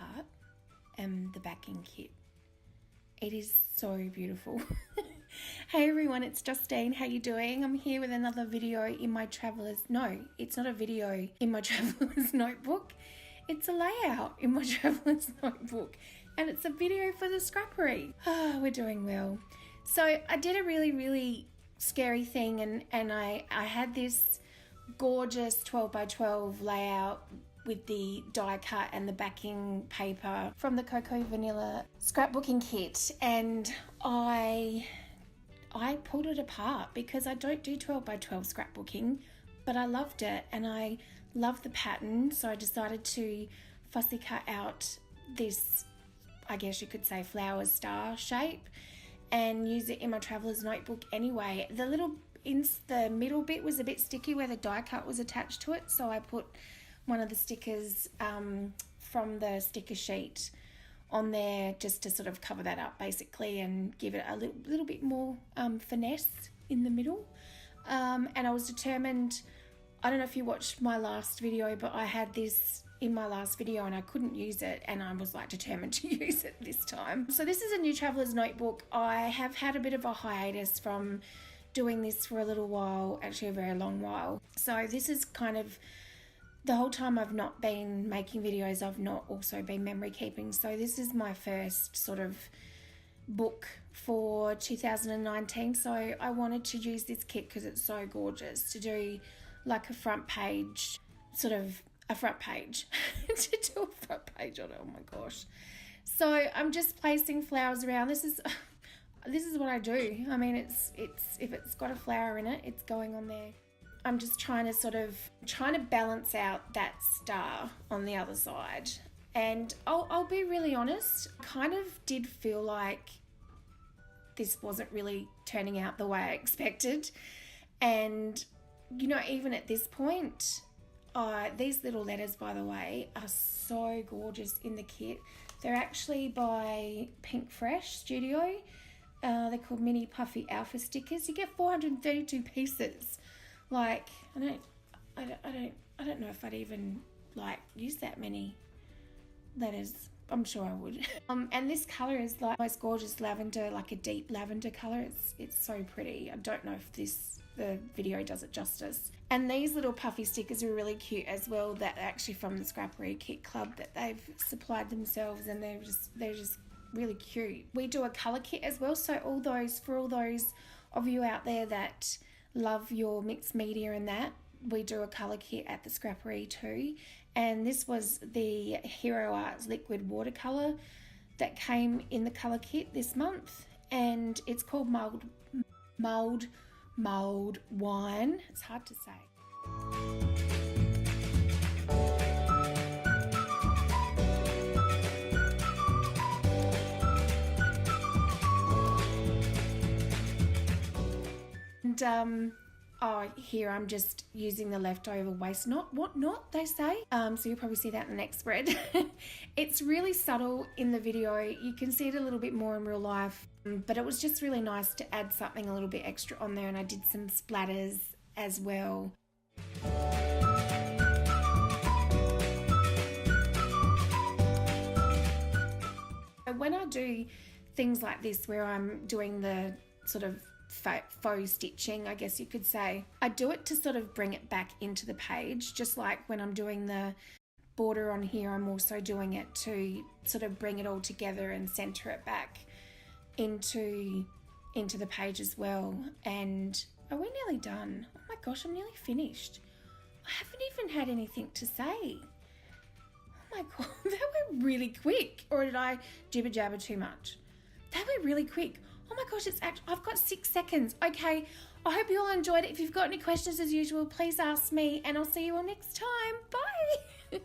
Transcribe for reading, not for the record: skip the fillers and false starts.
cut and the backing kit. It is so beautiful. Hey everyone, it's Justine. How you doing? I'm here with another video in my traveler's... No, it's not a video in my traveler's notebook. It's a layout in my traveler's notebook. And it's a video for the Scrappery. Oh, we're doing well. So I did a really scary thing and I had this gorgeous 12 by 12 layout with the die cut and the backing paper from the Cocoa Vanilla scrapbooking kit, and I pulled it apart because I don't do 12 by 12 scrapbooking, but I loved it and I love the pattern, so I decided to fussy cut out this, I guess you could say, flower star shape and use it in my traveler's notebook anyway. The middle bit was a bit sticky where the die cut was attached to it, so I put one of the stickers from the sticker sheet on there just to sort of cover that up basically and give it a little bit more finesse in the middle. And I was determined, I don't know if you watched my last video, but I had this in my last video and I couldn't use it, and I was like determined to use it this time. So this is a new traveler's notebook. I have had a bit of a hiatus from doing this for a little while, actually a very long while. So this is kind of the whole time I've not been making videos, I've not also been memory keeping. So this is my first sort of book for 2019. So I wanted to use this kit because it's so gorgeous, to do like a front page, sort of a front page, to do a front page on it. Oh my gosh. So I'm just placing flowers around. This is what I do. I mean, it's if it's got a flower in it, it's going on there. I'm just trying to balance out that star on the other side. And I'll be really honest, I kind of did feel like this wasn't really turning out the way I expected. And, you know, even at this point, these little letters, by the way, are so gorgeous in the kit. They're actually by Pink Fresh Studio. They're called Mini Puffy Alpha stickers. You get 432 pieces. Like, I don't know if I'd even like use that many letters. I'm sure I would. And this color is like most gorgeous lavender, like a deep lavender color. It's so pretty. I don't know if the video does it justice. And these little puffy stickers are really cute as well. That are actually from the Scrappery Kit Club that they've supplied themselves, and they're just really cute. We do a color kit as well, so for all those of you out there that love your mixed media and that, we do a colour kit at the Scrappery too. And this was the Hero Arts liquid watercolour that came in the colour kit this month, and it's called Mulled Wine. It's hard to say. And here I'm just using the leftover waste knot. What knot, they say? So you'll probably see that in the next spread. It's really subtle in the video. You can see it a little bit more in real life, but it was just really nice to add something a little bit extra on there, and I did some splatters as well. When I do things like this where I'm doing the sort of faux stitching, I guess you could say, I do it to sort of bring it back into the page, just like when I'm doing the border on here, I'm also doing it to sort of bring it all together and center it back into the page as well. And we're nearly done. Oh my gosh, I'm nearly finished. I haven't even had anything to say. Oh my god, that went really quick. Or did I jibber jabber too much? That went really quick. Oh my gosh, I've got 6 seconds. Okay, I hope you all enjoyed it. If you've got any questions as usual, please ask me, and I'll see you all next time. Bye.